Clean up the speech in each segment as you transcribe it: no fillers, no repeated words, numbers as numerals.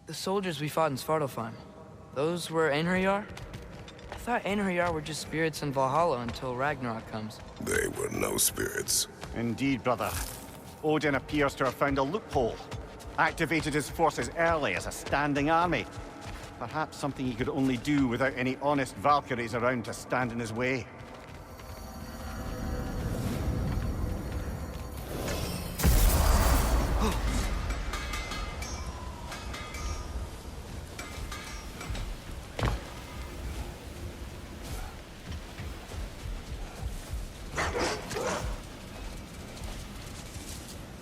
The soldiers we fought in Svartalfheim, those were Einherjar? I thought Einherjar were just spirits in Valhalla until Ragnarok comes. They were no spirits. Indeed, brother. Odin appears to have found a loophole. Activated his forces early as a standing army. Perhaps something he could only do without any honest Valkyries around to stand in his way.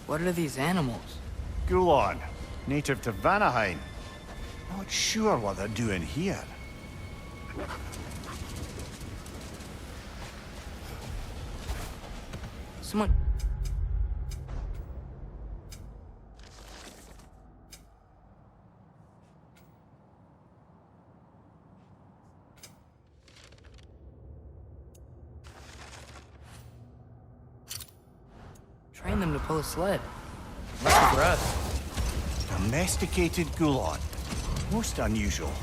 What are these animals? Gulon, native to Vanaheim. Not sure what they're doing here. Someone... Train them to pull a sled. Must be for us. Domesticated Gulon. Most unusual.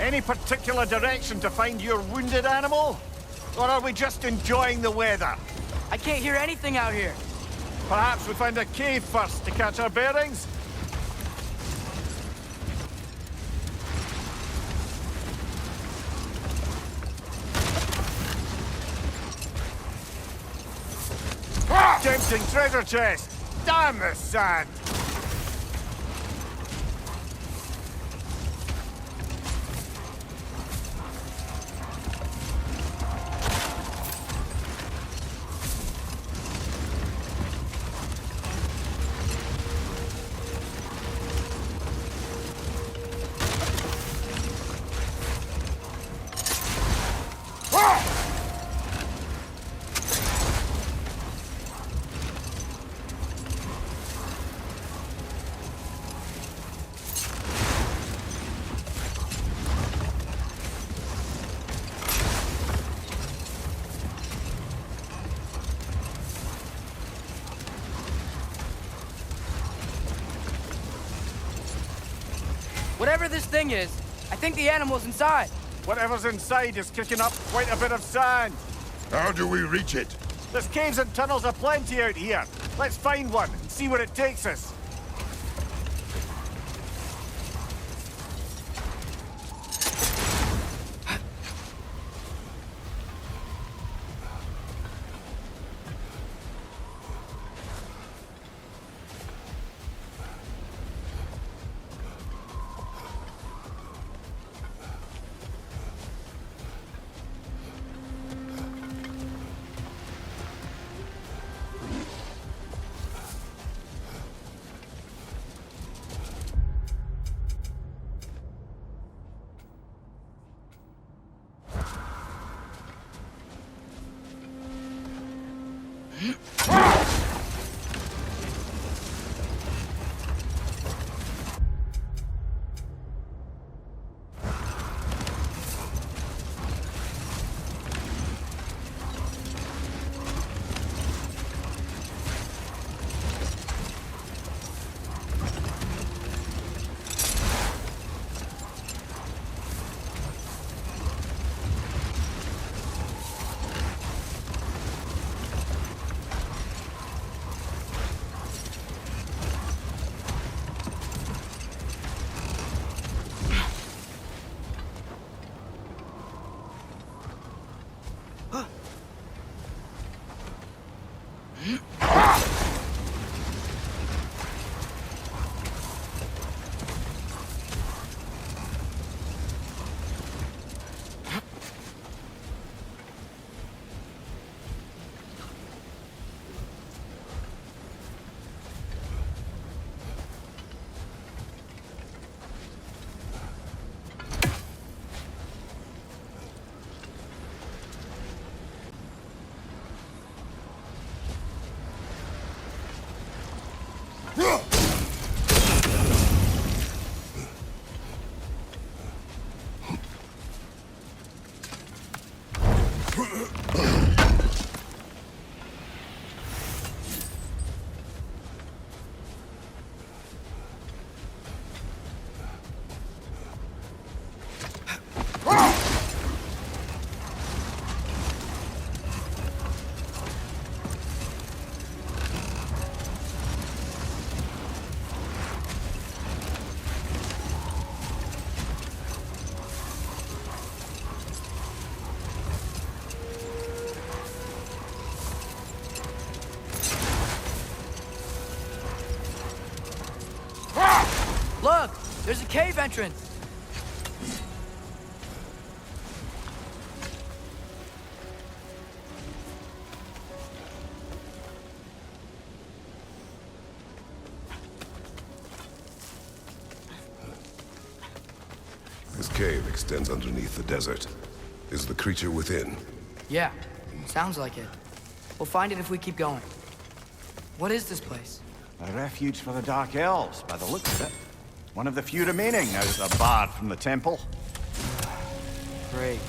Any particular direction to find your wounded animal? Or are we just enjoying the weather? I can't hear anything out here. Perhaps we find a cave first to catch our bearings? Tempting treasure chest! Damn the sand! Whatever this thing is, I think the animal's inside. Whatever's inside is kicking up quite a bit of sand. How do we reach it? There's caves and tunnels aplenty out here. Let's find one and see where it takes us. Look! There's a cave entrance! This cave extends underneath the desert. Is the creature within? Yeah, sounds like it. We'll find it if we keep going. What is this place? A refuge for the Dark Elves, by the looks of it. One of the few remaining now that they're barred from the temple. Great.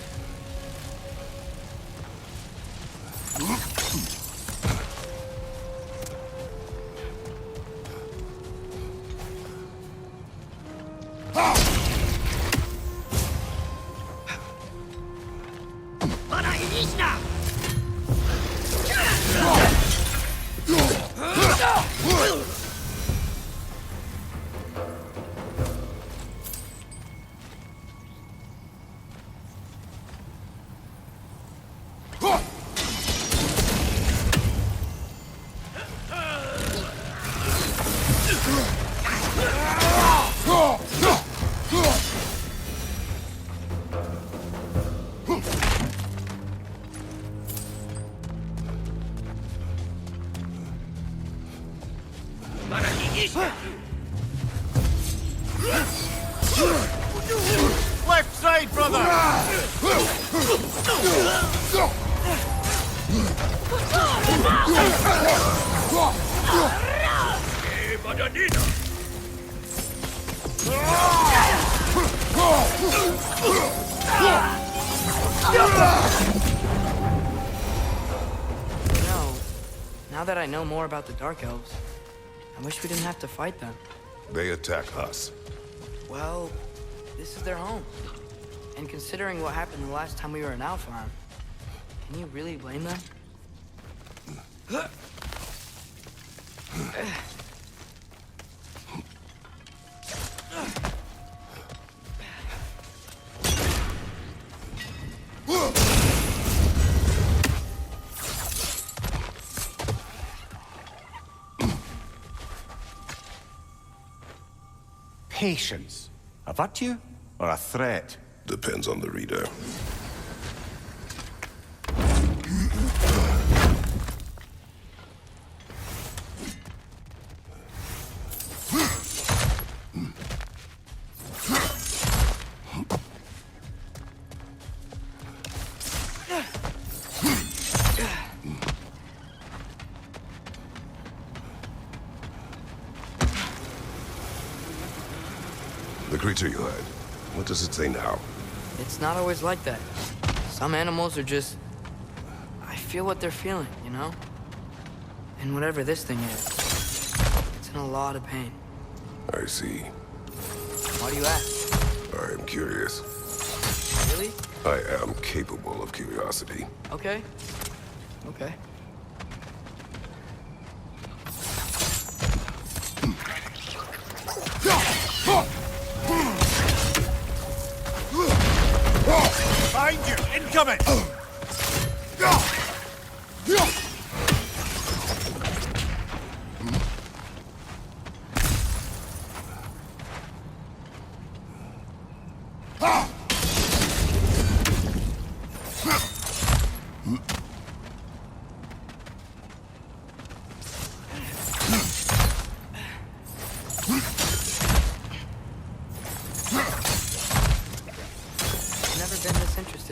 Left side, brother! Now that I know more about the Dark Elves, I wish we didn't have to fight them. They attack us. Well, this is their home. And considering what happened the last time we were in Alpharm, can you really blame them? Patience. A virtue or a threat? Depends on the reader. The creature you had, what does it say now? It's not always like that. Some animals are just... I feel what they're feeling, you know? And whatever this thing is, it's in a lot of pain. I see. Why do you ask? I am curious. Really? I am capable of curiosity. Okay. Okay. Behind you! Incoming!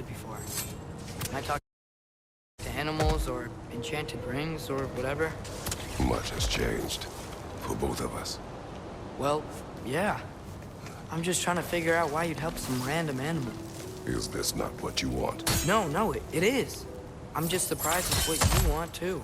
Before. Can I talk to animals or enchanted rings or whatever? Much has changed. For both of us. Well, yeah. I'm just trying to figure out why you'd help some random animal. Is this not what you want? No, it is. I'm just surprised it's what you want, too.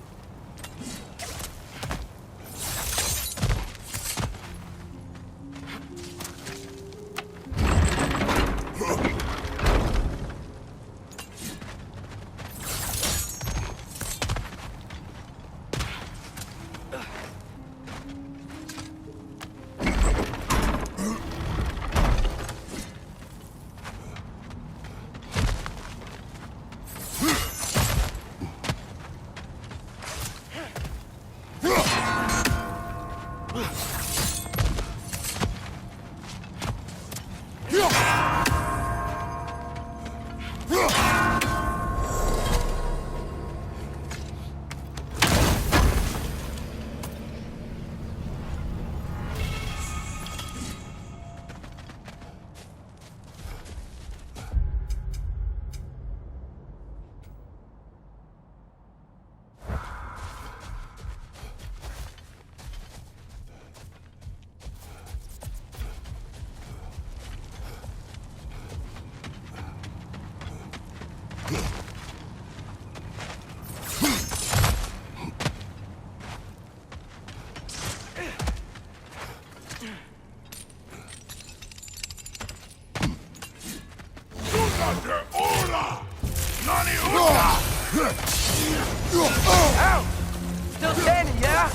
Still standing, yeah?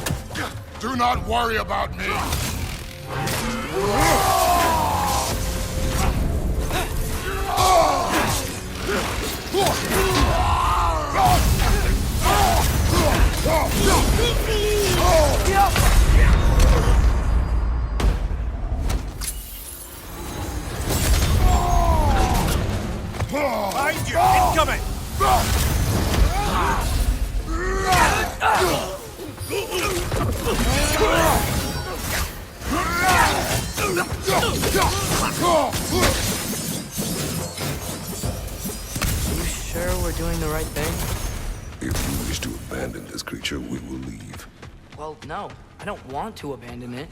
Do not worry about me. Behind you! Incoming! You sure we're doing the right thing? If you wish to abandon this creature, we will leave. Well, no. I don't want to abandon it.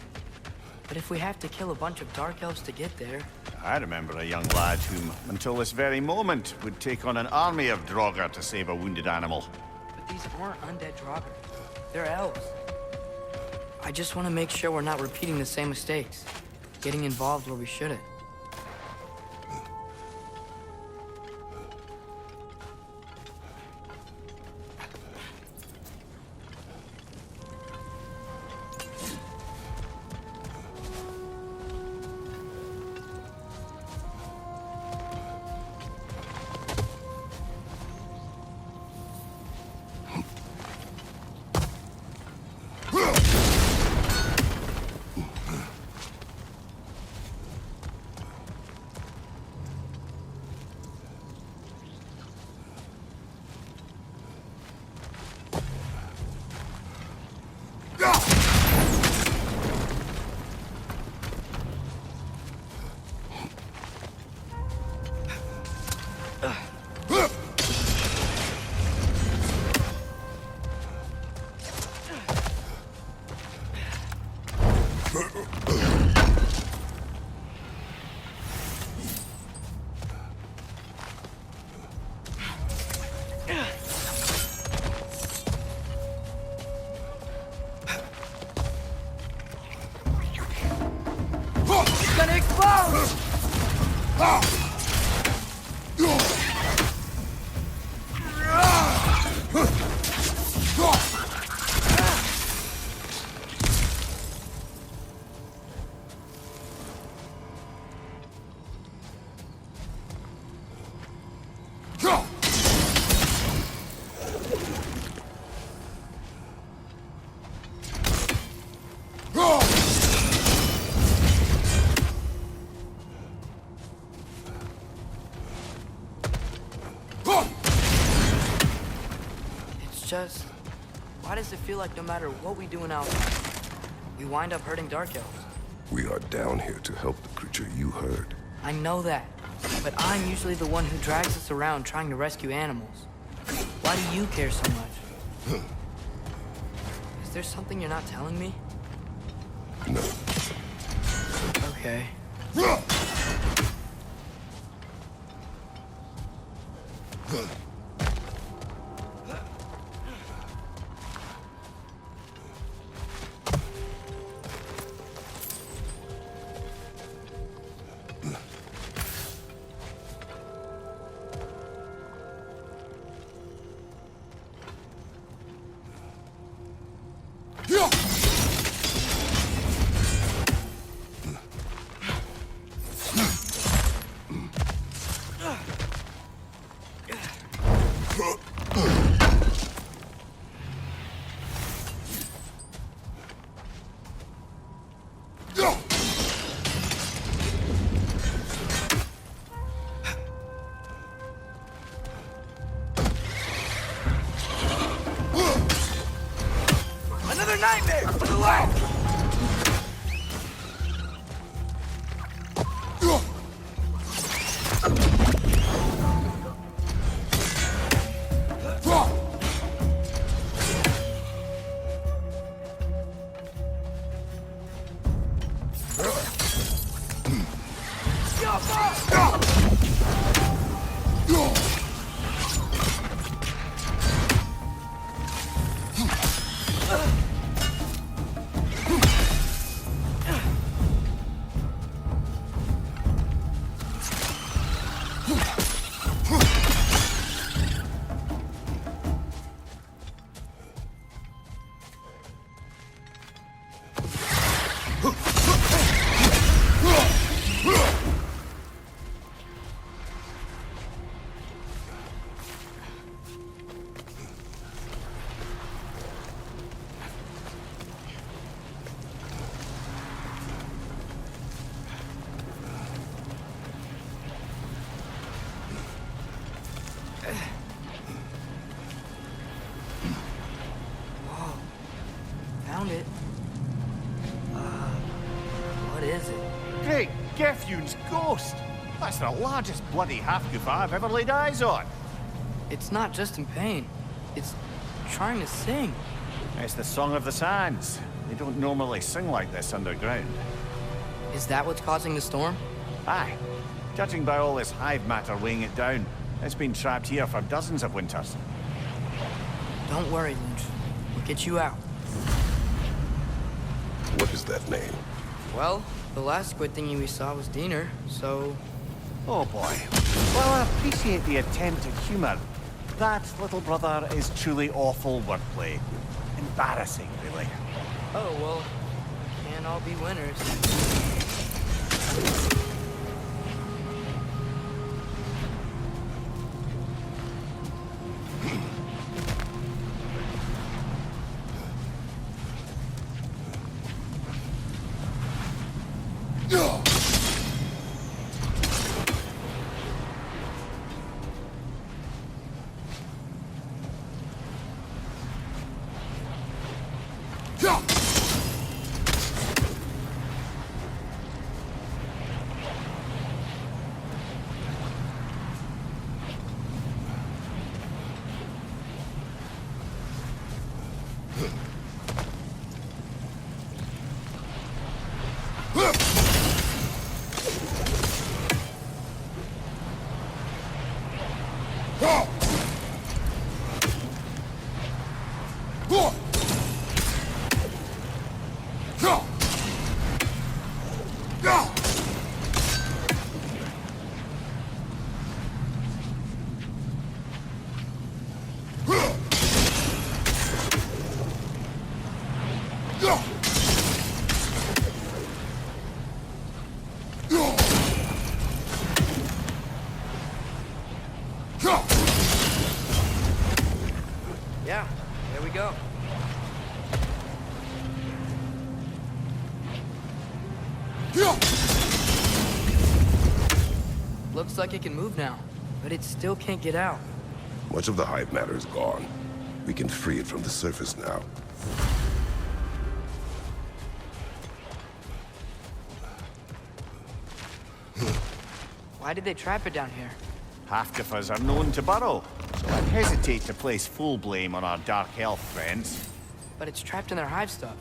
But if we have to kill a bunch of Dark Elves to get there... I remember a young lad whom, until this very moment, would take on an army of Draugr to save a wounded animal. But these aren't undead Draugr. They're elves. I just want to make sure we're not repeating the same mistakes. Getting involved where we shouldn't. It's gonna explode! Just, why does it feel like no matter what we do in Outside, we wind up hurting Dark Elves? We are down here to help the creature you heard. I know that, but I'm usually the one who drags us around trying to rescue animals. Why do you care so much? Is there something you're not telling me? No. Okay. Another nightmare! To the left! Found it. What is it? Great Gefyun's ghost! That's the largest bloody Hafgufa I've ever laid eyes on. It's not just in pain. It's trying to sing. It's the Song of the Sands. They don't normally sing like this underground. Is that what's causing the storm? Aye. Judging by all this hive matter weighing it down, it's been trapped here for dozens of winters. Don't worry, Lynch. We'll get you out. What is that name? Well, the last squid thingy we saw was Diener, so... Oh boy. Well, I appreciate the attempt at humor. That, little brother, is truly awful wordplay. Embarrassing, really. Oh, well, can't all be winners. Yeah, there we go. Looks like it can move now, but it still can't get out. Much of the hive matter is gone. We can free it from the surface now. Why did they trap it down here? Hafgufas are known to burrow, so I'd hesitate to place full blame on our Dark Elf friends. But it's trapped in their hive stuff.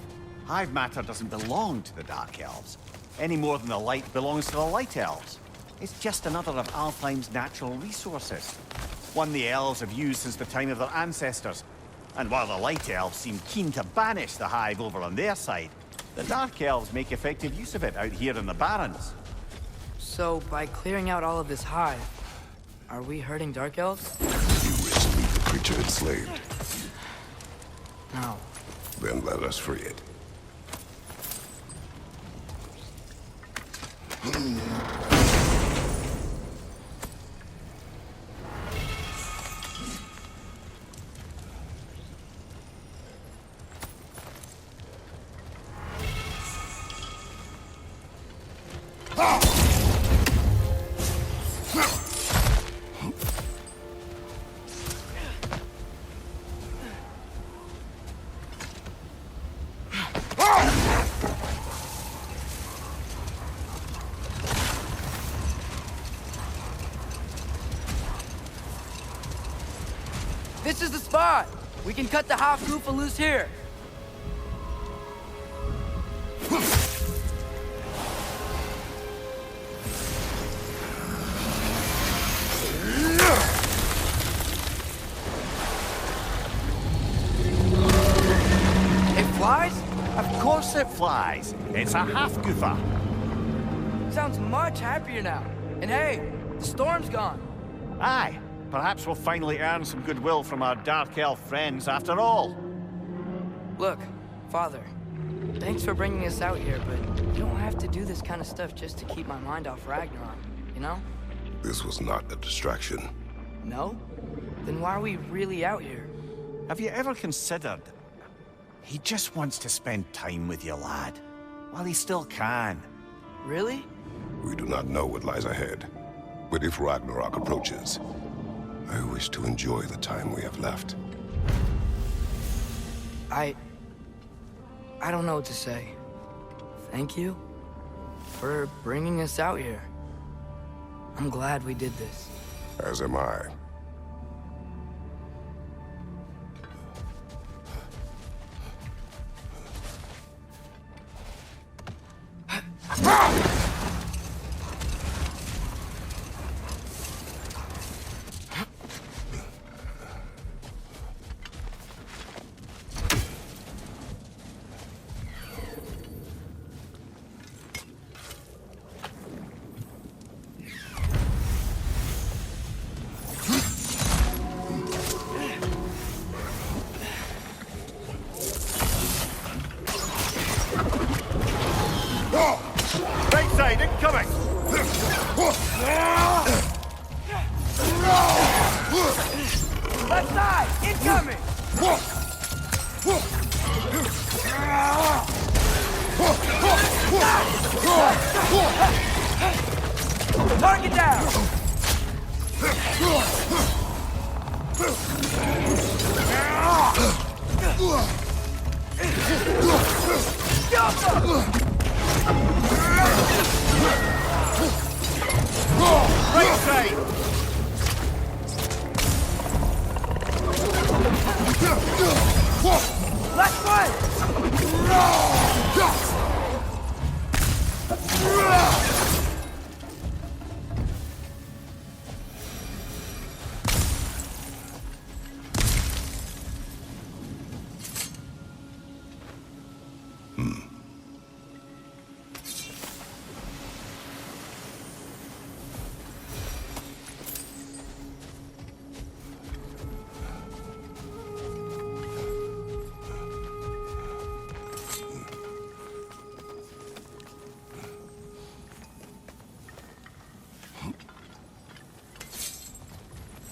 Hive matter doesn't belong to the Dark Elves, any more than the light belongs to the Light Elves. It's just another of Alfheim's natural resources. One the elves have used since the time of their ancestors. And while the Light Elves seem keen to banish the hive over on their side, the Dark Elves make effective use of it out here in the Barrens. So, by clearing out all of this hive, are we hurting Dark Elves? You wish to leave the creature enslaved. No. Then let us free it. This is the spot! We can cut the Hafgufa loose here. It flies? Of course it flies. It's a Hafgufa. Sounds much happier now. And hey, the storm's gone. Aye. Perhaps we'll finally earn some goodwill from our Dark Elf friends after all. Look, Father, thanks for bringing us out here, but you don't have to do this kind of stuff just to keep my mind off Ragnarok, you know? This was not a distraction. No? Then why are we really out here? Have you ever considered... He just wants to spend time with you, lad. While he still can. Really? We do not know what lies ahead. But if Ragnarok approaches, I wish to enjoy the time we have left. I don't know what to say. Thank you for bringing us out here. I'm glad we did this. As am I. Right side, incoming! Left side, incoming! Target down! Right side! Left one!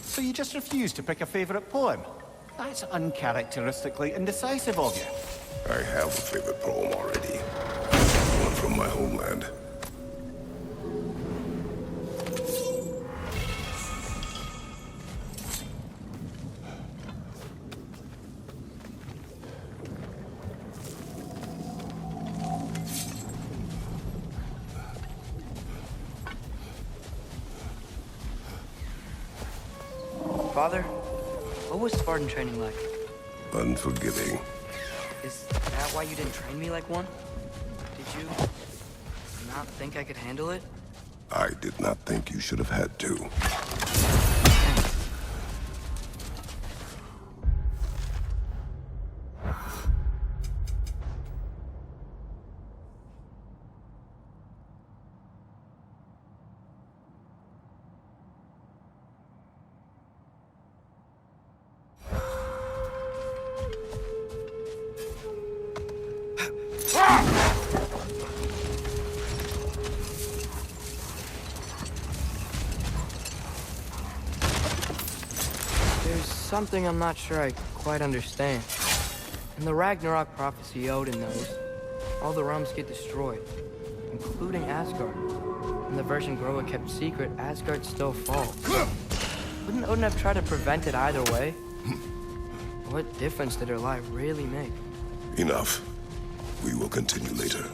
So you just refuse to pick a favorite poem? That's uncharacteristically indecisive of you. I have a favorite poem already. One from my homeland. Father, what was Spartan training like? Unforgiving. Is that why you didn't train me like one? Did you not think I could handle it? I did not think you should have had to. something I'm not sure I quite understand. In the Ragnarok prophecy Odin knows, all the realms get destroyed, including Asgard. In the version Groa kept secret, Asgard still falls. Wouldn't Odin have tried to prevent it either way? What difference did her lie really make? Enough. We will continue later.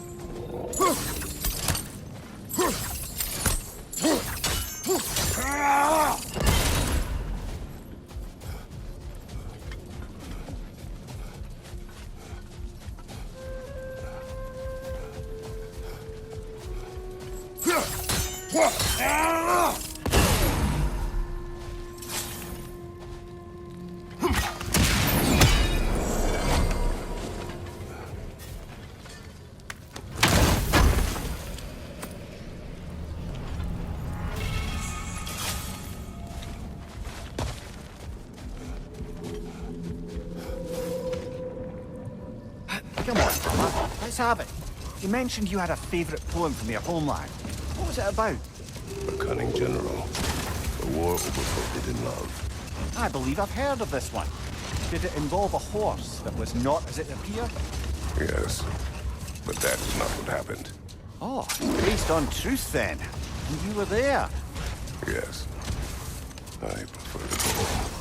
Come on, fella. Let's have it. You mentioned you had a favorite poem from your homeland. What was it about? A cunning general. A war over forbidden love. I believe I've heard of this one. Did it involve a horse that was not as it appeared? Yes. But that is not what happened. Oh, it's based on truth then. And you were there. Yes. I prefer the poem.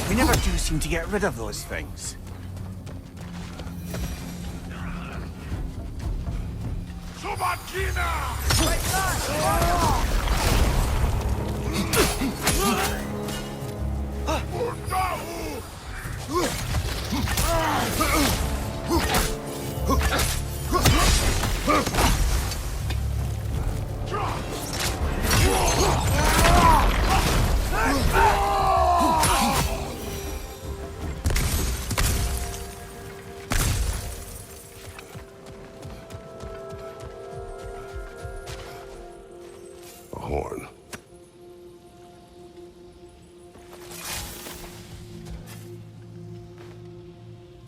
We never do seem to get rid of those things. A horn.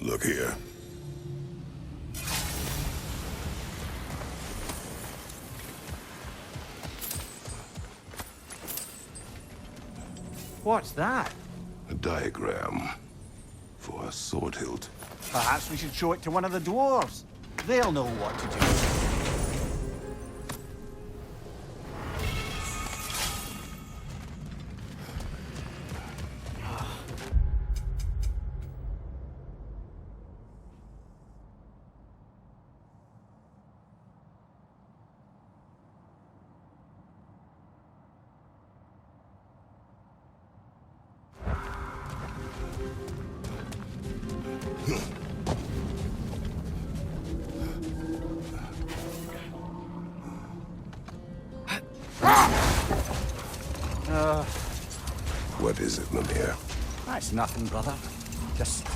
Look here. What's that? A diagram for a sword hilt. Perhaps we should show it to one of the dwarves. They'll know what to do. What is it, Mimir? That's nothing, brother. Just...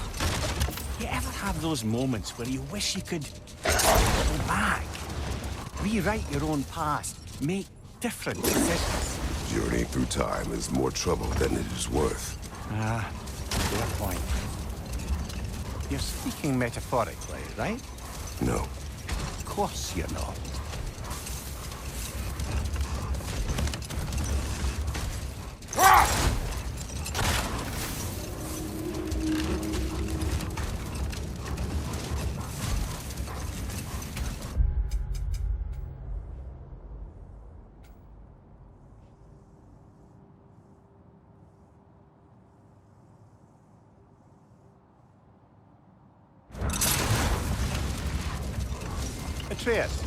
You ever have those moments where you wish you could go back? Rewrite your own past. Make different decisions. Journeying through time is more trouble than it is worth. Ah, fair point. You're speaking metaphorically, right? No. Of course you're not. Atreus,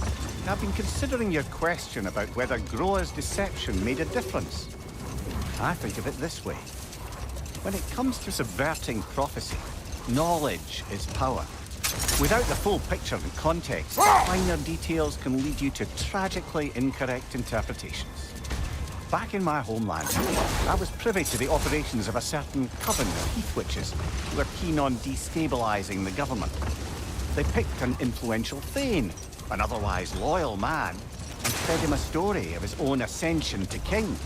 I've been considering your question about whether Groa's deception made a difference. I think of it this way. When it comes to subverting prophecy, knowledge is power. Without the full picture and context, minor details can lead you to tragically incorrect interpretations. Back in my homeland, I was privy to the operations of a certain coven of heath witches who were keen on destabilizing the government. They picked an influential thane, an otherwise loyal man, and fed him a story of his own ascension to king.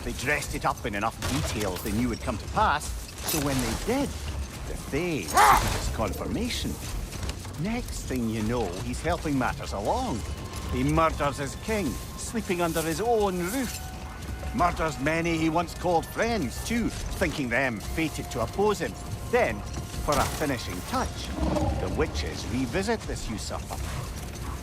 They dressed it up in enough details they knew would come to pass, so when they did, the Fae took it as confirmation. Next thing you know, he's helping matters along. He murders his king, sleeping under his own roof. Murders many he once called friends, too, thinking them fated to oppose him. Then, for a finishing touch, the witches revisit this usurper.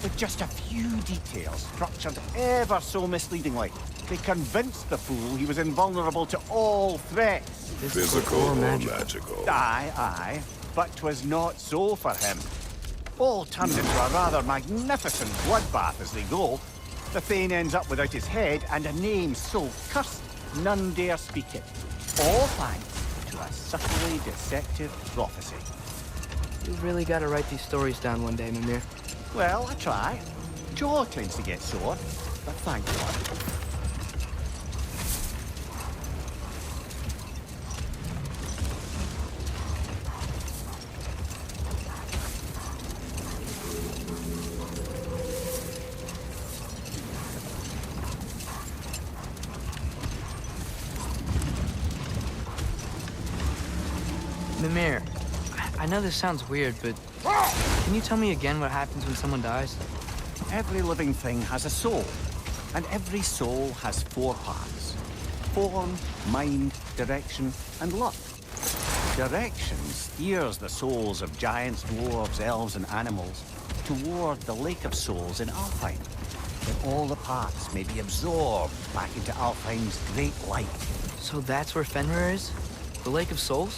With just a few details structured ever so misleadingly, they convinced the fool he was invulnerable to all threats. Physical or magical? Aye, but 'twas not so for him. All turned into a rather magnificent bloodbath as they go. The Thane ends up without his head and a name so cursed none dare speak it. All thanks to a subtly deceptive prophecy. You really gotta write these stories down one day, Mimir. Well, I try. Jaw tends to get sore, but thank God. Mimir, I know this sounds weird, but can you tell me again what happens when someone dies? Every living thing has a soul, and every soul has 4 parts. Form, mind, direction, and luck. Direction steers the souls of giants, dwarves, elves, and animals toward the Lake of Souls in Alfheim, that all the parts may be absorbed back into Alfheim's great light. So that's where Fenrir is? The Lake of Souls?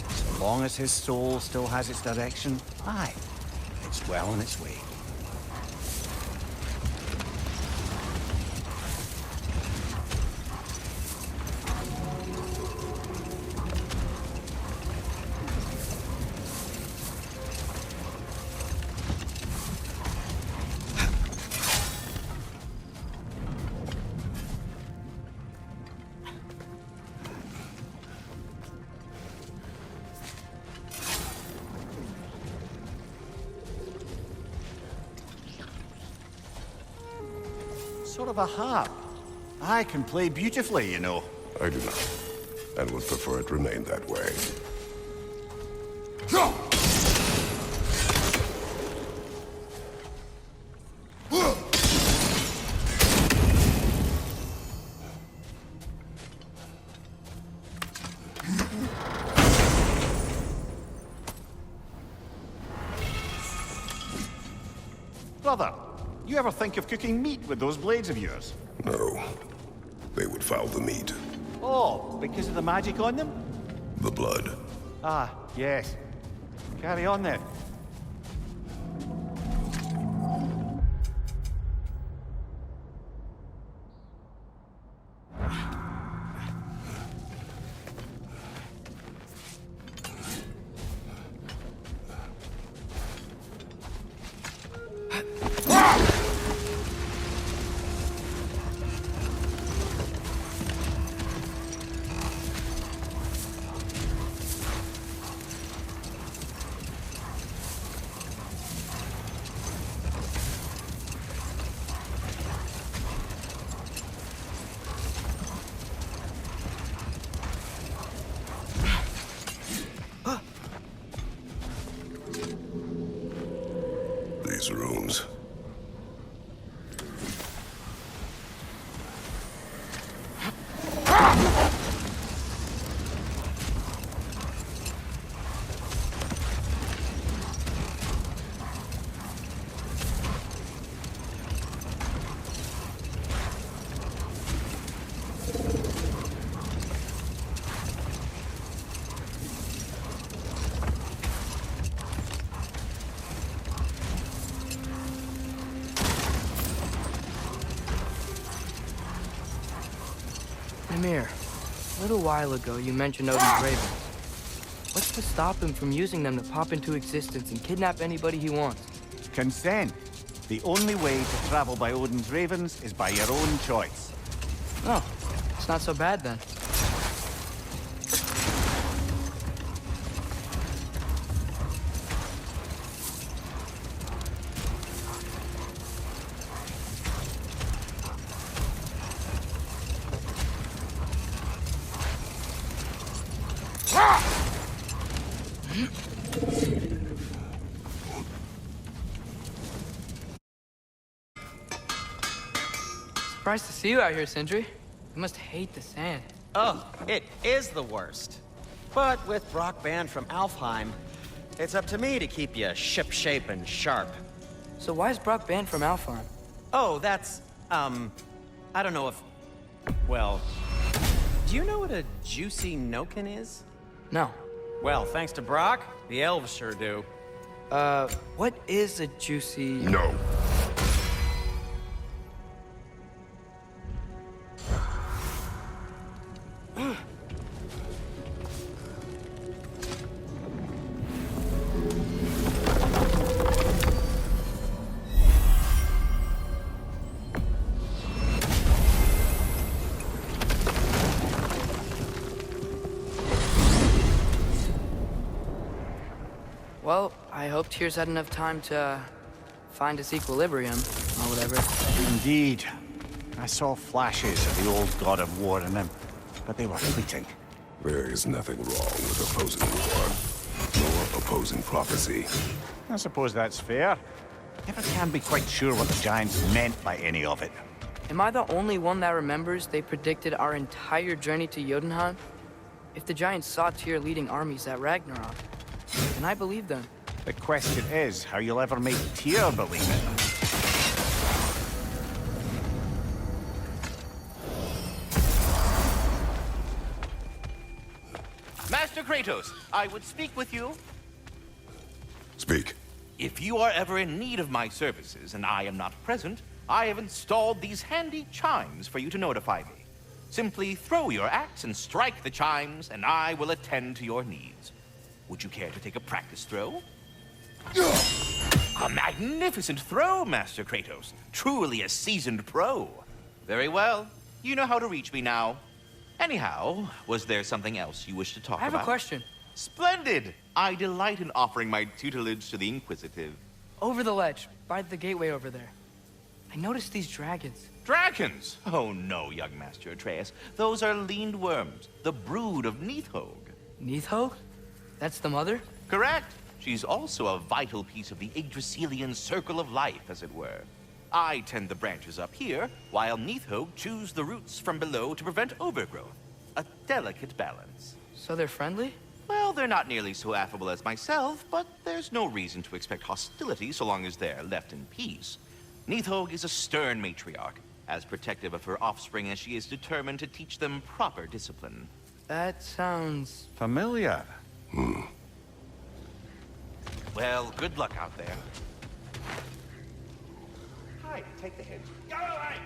So long as his soul still has its direction, aye, it's well on its way. Sort of a harp. I can play beautifully, you know. I do not, and would prefer it remain that way. Brother, you ever think of cooking meat with those blades of yours? No, they would foul the meat. Oh, because of the magic on them? The blood. Ah, yes. Carry on then. These rooms. Mimir, a little while ago you mentioned Odin's ravens. What's to stop him from using them to pop into existence and kidnap anybody he wants? Consent. The only way to travel by Odin's ravens is by your own choice. Oh, it's not so bad then. Surprised to see you out here, Sindri. You must hate the sand. Oh, it is the worst. But with Brock banned from Alfheim, it's up to me to keep you shipshape and sharp. So why is Brock banned from Alfheim? Oh, that's, I don't know if... Well, do you know what a juicy noken is? No. Well, thanks to Brock, the elves sure do. What is a juicy... No. Well, I hope Tyr's had enough time to find his equilibrium, or whatever. Indeed. I saw flashes of the old god of war in him, but they were fleeting. There is nothing wrong with opposing war, nor opposing prophecy. I suppose that's fair. Never can be quite sure what the Giants meant by any of it. Am I the only one that remembers they predicted our entire journey to Jotunheim? If the Giants saw Tyr leading armies at Ragnarok, then I believe them. The question is how you'll ever make Tyr believe it. Master Kratos, I would speak with you. Speak. If you are ever in need of my services and I am not present, I have installed these handy chimes for you to notify me. Simply throw your axe and strike the chimes, and I will attend to your needs. Would you care to take a practice throw? A magnificent throw, Master Kratos. Truly a seasoned pro. Very well. You know how to reach me now. Anyhow, was there something else you wish to talk about? I have a question. Splendid! I delight in offering my tutelage to the inquisitive. Over the ledge, by the gateway over there. I noticed these dragons. Dragons? Oh no, young Master Atreus. Those are leaned worms, the brood of Nidhogg. Nidhogg? That's the mother? Correct. She's also a vital piece of the Yggdrasilian circle of life, as it were. I tend the branches up here, while Nidhogg chews the roots from below to prevent overgrowth. A delicate balance. So they're friendly? Well, they're not nearly so affable as myself, but there's no reason to expect hostility so long as they're left in peace. Nidhogg is a stern matriarch, as protective of her offspring as she is determined to teach them proper discipline. That sounds... Familiar. Well, good luck out there. Hi, take the hit. Go away!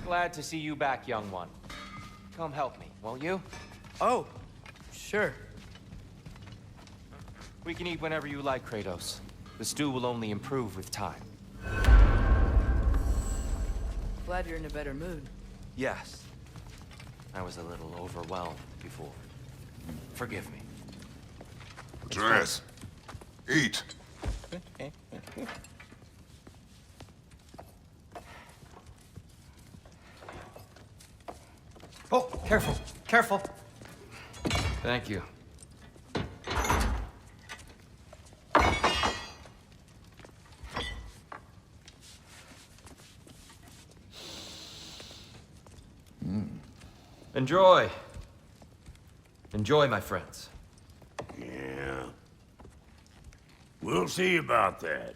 Glad to see you back, young one. Come help me, won't you? Oh, sure. We can eat whenever you like, Kratos. The stew will only improve with time. Glad you're in a better mood. Yes. I was a little overwhelmed before. Forgive me. Atreus, eat. Oh, careful, careful. Thank you. Enjoy. Enjoy, my friends. Yeah. We'll see about that.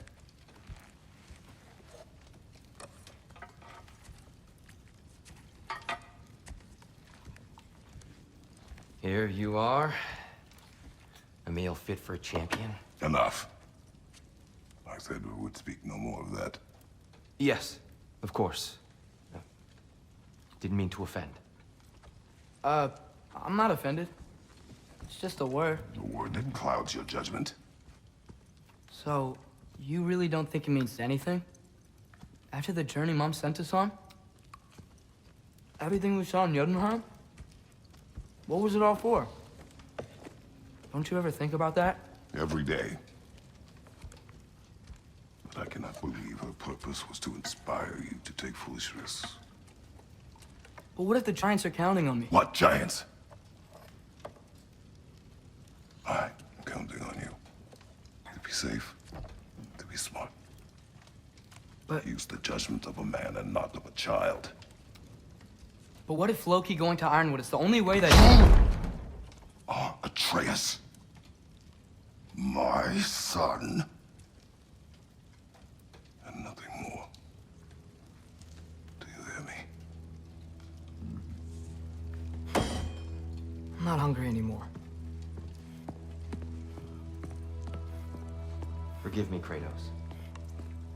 Here you are. A meal fit for a champion. Enough. I said we would speak no more of that. Yes, of course. Didn't mean to offend. I'm not offended. It's just a word. The word that clouds your judgment. So, you really don't think it means anything? After the journey Mom sent us on? Everything we saw in Jotunheim? What was it all for? Don't you ever think about that? Every day. But I cannot believe her purpose was to inspire you to take foolish risks. But what if the Giants are counting on me? What giants? I'm counting on you. To be safe, to be smart. But Use the judgment of a man and not of a child. what if Loki going to Ironwood is the only way that... Atreus? My son? And nothing more. Do you hear me? I'm not hungry anymore. Forgive me, Kratos.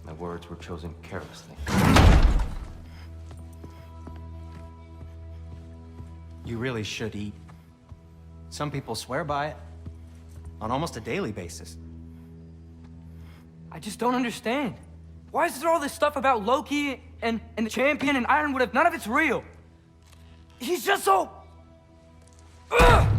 My words were chosen carelessly. You really should eat. Some people swear by it. On almost a daily basis. I just don't understand. Why is there all this stuff about Loki and the champion and Ironwood if none of it's real? He's just so... Ugh!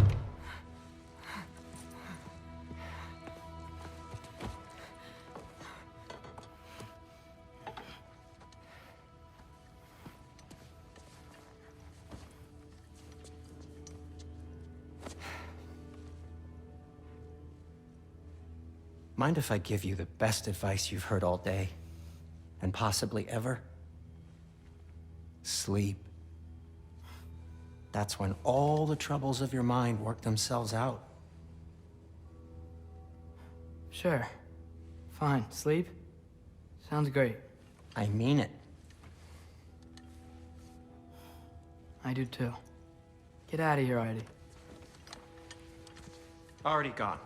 Mind if I give you the best advice you've heard all day? And possibly ever? Sleep. That's when all the troubles of your mind work themselves out. Sure. Fine. Sleep? Sounds great. I mean it. I do too. Get out of here already. Already gone.